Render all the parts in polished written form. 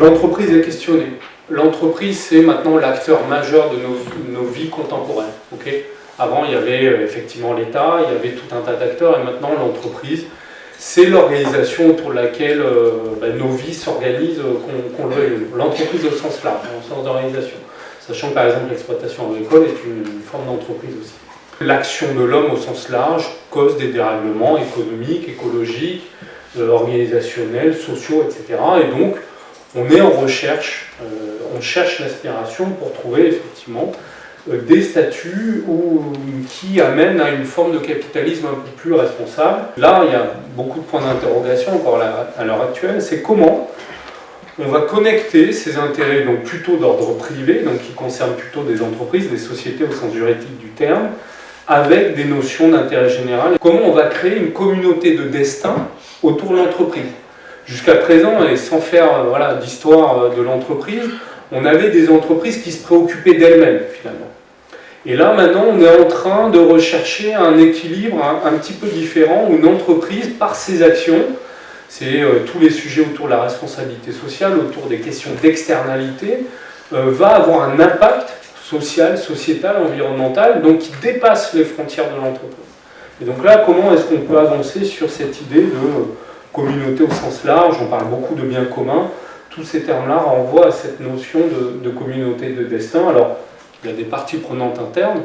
L'entreprise est questionnée. L'entreprise, c'est maintenant l'acteur majeur de nos vies contemporaines. Okay, avant, il y avait effectivement l'État, il y avait tout un tas d'acteurs, et maintenant l'entreprise, c'est l'organisation autour de laquelle nos vies s'organisent, qu'on le veuille. L'entreprise au sens large, au sens d'organisation. Sachant que par exemple l'exploitation agricole est une forme d'entreprise aussi. L'action de l'homme au sens large cause des dérèglements économiques, écologiques, organisationnels, sociaux, etc. Et donc, on est en recherche, on cherche l'aspiration pour trouver effectivement des statuts qui amènent à une forme de capitalisme un peu plus responsable. Là, il y a beaucoup de points d'interrogation encore à l'heure actuelle. C'est comment on va connecter ces intérêts, donc plutôt d'ordre privé, donc qui concernent plutôt des entreprises, des sociétés au sens juridique du terme, avec des notions d'intérêt général. Comment on va créer une communauté de destin autour de l'entreprise. Jusqu'à présent, et sans faire d'histoire de l'entreprise, on avait des entreprises qui se préoccupaient d'elles-mêmes, finalement. Et là, maintenant, on est en train de rechercher un équilibre un petit peu différent, où une entreprise, par ses actions, c'est tous les sujets autour de la responsabilité sociale, autour des questions d'externalité, va avoir un impact social, sociétal, environnemental, donc qui dépasse les frontières de l'entreprise. Et donc là, comment est-ce qu'on peut avancer sur cette idée de communauté au sens large? On parle beaucoup de biens communs. Tous ces termes-là renvoient à cette notion de communauté de destin. Alors, il y a des parties prenantes internes.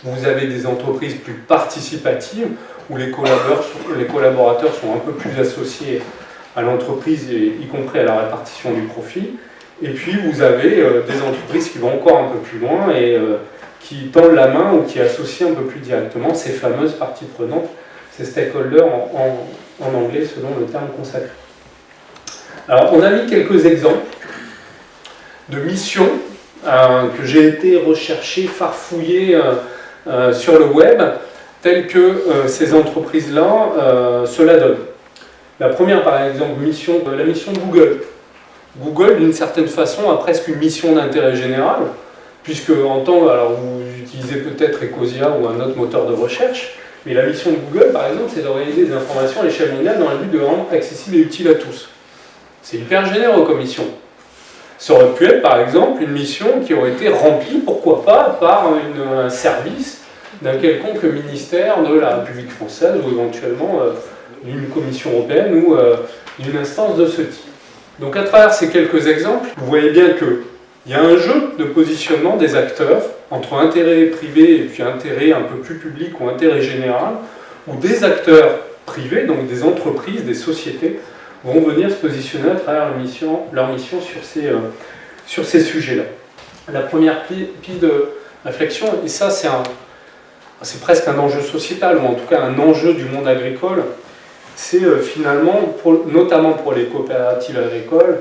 Vous avez des entreprises plus participatives, où les collaborateurs sont un peu plus associés à l'entreprise, y compris à la répartition du profit. Et puis, vous avez des entreprises qui vont encore un peu plus loin et qui tendent la main ou qui associent un peu plus directement ces fameuses parties prenantes, ces stakeholders en anglais selon le terme consacré. Alors on a mis quelques exemples de missions que j'ai été rechercher, farfouiller sur le web, telles que ces entreprises-là cela donne. La première par exemple, la mission de Google. Google d'une certaine façon a presque une mission d'intérêt général, puisque alors vous utilisez peut-être Ecosia ou un autre moteur de recherche, mais la mission de Google, par exemple, c'est d'organiser des informations à l'échelle mondiale dans le but de les rendre accessibles et utiles à tous. C'est hyper généreux comme mission. Ça aurait pu être, par exemple, une mission qui aurait été remplie, pourquoi pas, par un service d'un quelconque ministère de la République française, ou éventuellement d'une commission européenne, ou d'une instance de ce type. Donc à travers ces quelques exemples, vous voyez bien qu'il y a un jeu de positionnement des acteurs entre intérêt privé et puis intérêt un peu plus public ou intérêt général, où des acteurs privés, donc des entreprises, des sociétés, vont venir se positionner à travers leur mission sur ces sujets-là. La première piste de réflexion, et ça c'est presque un enjeu sociétal, ou en tout cas un enjeu du monde agricole, c'est finalement, notamment pour les coopératives agricoles,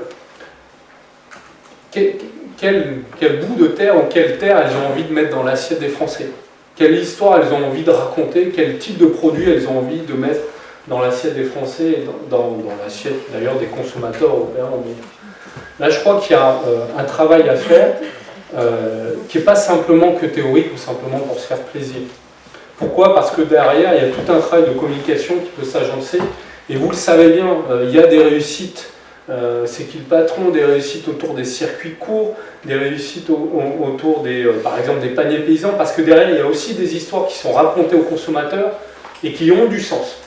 quel bout de terre ou quelle terre elles ont envie de mettre dans l'assiette des Français. Quelle histoire elles ont envie de raconter, quel type de produit elles ont envie de mettre dans l'assiette des Français et dans l'assiette d'ailleurs des consommateurs européens. Là je crois qu'il y a un travail à faire qui n'est pas simplement que théorique ou simplement pour se faire plaisir. Pourquoi? Parce que derrière il y a tout un travail de communication qui peut s'agencer et vous le savez bien, il y a des réussites. C'est qui le patron, des réussites autour des circuits courts, des réussites autour par exemple des paniers paysans, parce que derrière il y a aussi des histoires qui sont racontées aux consommateurs et qui ont du sens,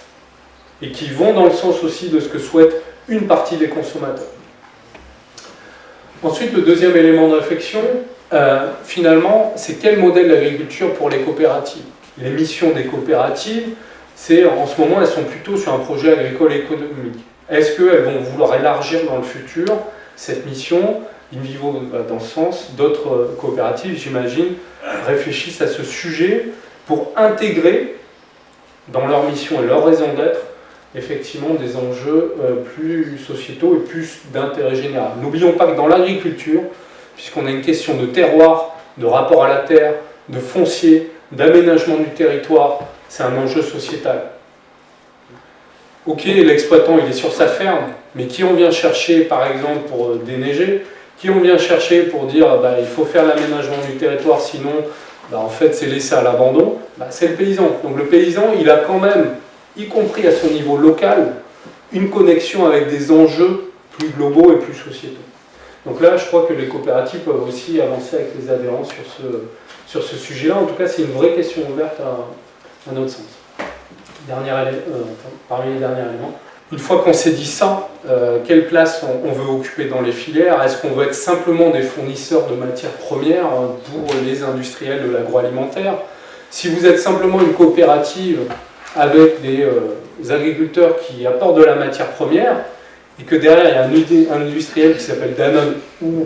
et qui vont dans le sens aussi de ce que souhaite une partie des consommateurs. Ensuite, le deuxième élément de réflexion, finalement, c'est quel modèle d'agriculture pour les coopératives. Les missions des coopératives, en ce moment, elles sont plutôt sur un projet agricole et économique. Est-ce qu'elles vont vouloir élargir dans le futur cette mission? In vivo dans ce sens, d'autres coopératives, j'imagine, réfléchissent à ce sujet pour intégrer dans leur mission et leur raison d'être, effectivement, des enjeux plus sociétaux et plus d'intérêt général. N'oublions pas que dans l'agriculture, puisqu'on a une question de terroir, de rapport à la terre, de foncier, d'aménagement du territoire, c'est un enjeu sociétal. Ok, l'exploitant il est sur sa ferme, mais qui on vient chercher par exemple pour déneiger? Qui on vient chercher pour dire il faut faire l'aménagement du territoire, sinon en fait c'est laissé à l'abandon? C'est le paysan. Donc le paysan il a quand même, y compris à son niveau local, une connexion avec des enjeux plus globaux et plus sociétaux. Donc là, je crois que les coopératives peuvent aussi avancer avec les adhérents sur ce sujet-là. En tout cas, c'est une vraie question ouverte à notre sens. Parmi les derniers éléments. Une fois qu'on s'est dit ça, quelle place on veut occuper dans les filières? Est-ce qu'on veut être simplement des fournisseurs de matières premières pour les industriels de l'agroalimentaire? Si vous êtes simplement une coopérative avec des agriculteurs qui apportent de la matière première, et que derrière il y a un industriel qui s'appelle Danone ou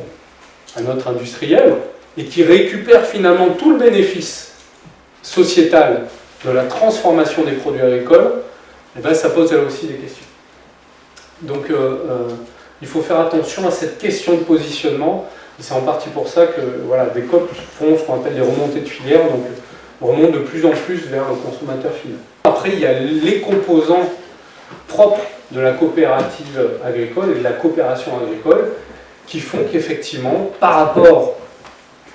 un autre industriel, et qui récupère finalement tout le bénéfice sociétal de la transformation des produits agricoles, et bien ça pose là aussi des questions. Donc il faut faire attention à cette question de positionnement, et c'est en partie pour ça que voilà, des COP font ce qu'on appelle des remontées de filière, donc on remonte de plus en plus vers le consommateur final. Après, il y a les composants propres de la coopérative agricole et de la coopération agricole qui font qu'effectivement, par rapport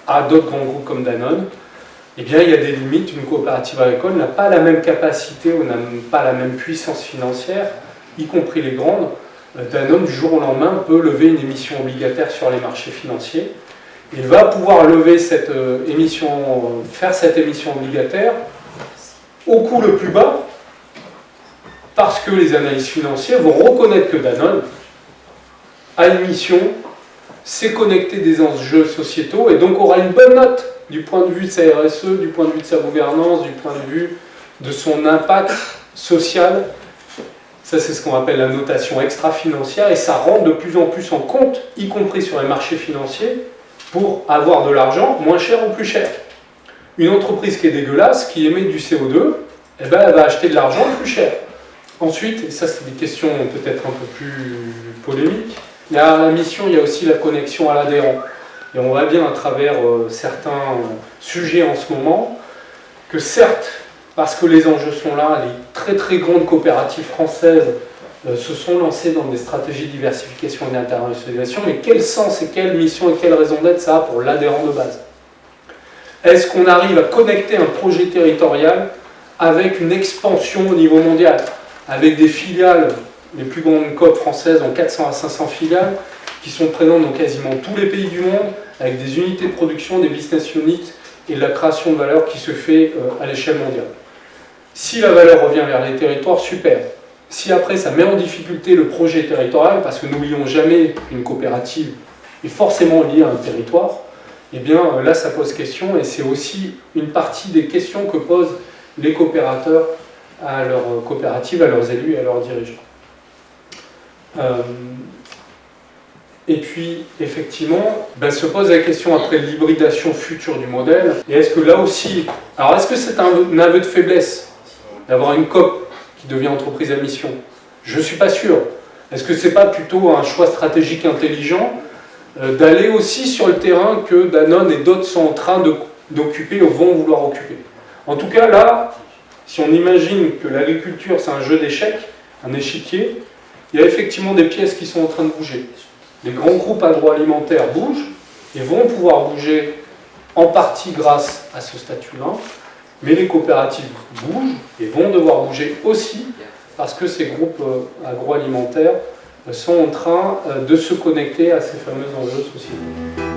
à d'autres grands groupes comme Danone, eh bien, il y a des limites. Une coopérative agricole n'a pas la même capacité ou n'a pas la même puissance financière, y compris les grandes. Danone, du jour au lendemain, peut lever une émission obligataire sur les marchés financiers. Il va pouvoir lever cette faire cette émission obligataire au coût le plus bas, parce que les analystes financiers vont reconnaître que Danone a une mission, sait connecter des enjeux sociétaux, et donc aura une bonne note du point de vue de sa RSE, du point de vue de sa gouvernance, du point de vue de son impact social. Ça, c'est ce qu'on appelle la notation extra-financière, et ça rentre de plus en plus en compte, y compris sur les marchés financiers, pour avoir de l'argent moins cher ou plus cher. Une entreprise qui est dégueulasse, qui émet du CO2, eh ben, elle va acheter de l'argent plus cher. Ensuite, et ça c'est des questions peut-être un peu plus polémiques, il y a la mission, il y a aussi la connexion à l'adhérent. Et on voit bien à travers certains sujets en ce moment, que certes, parce que les enjeux sont là, les très très grandes coopératives françaises se sont lancées dans des stratégies de diversification et d'internationalisation, mais quel sens et quelle mission et quelle raison d'être ça a pour l'adhérent de base? Est-ce qu'on arrive à connecter un projet territorial avec une expansion au niveau mondial, avec des filiales, les plus grandes COP françaises ont 400 à 500 filiales, qui sont présentes dans quasiment tous les pays du monde, avec des unités de production, des business units et de la création de valeur qui se fait à l'échelle mondiale. Si la valeur revient vers les territoires, super. Si après ça met en difficulté le projet territorial, parce que n'oublions jamais qu'une coopérative est forcément liée à un territoire, eh bien là ça pose question, et c'est aussi une partie des questions que posent les coopérateurs à leurs coopératives, à leurs élus et à leurs dirigeants. Et puis, effectivement, se pose la question après l'hybridation future du modèle. Et est-ce que là aussi... Alors, est-ce que c'est un aveu de faiblesse d'avoir une COP qui devient entreprise à mission? Je ne suis pas sûr. Est-ce que ce n'est pas plutôt un choix stratégique intelligent d'aller aussi sur le terrain que Danone et d'autres sont en train d'occuper ou vont vouloir occuper? En tout cas, là, si on imagine que l'agriculture, c'est un jeu d'échecs, un échiquier, il y a effectivement des pièces qui sont en train de bouger. Les grands groupes agroalimentaires bougent et vont pouvoir bouger en partie grâce à ce statut-là, mais les coopératives bougent et vont devoir bouger aussi parce que ces groupes agroalimentaires sont en train de se connecter à ces fameux enjeux sociétaux.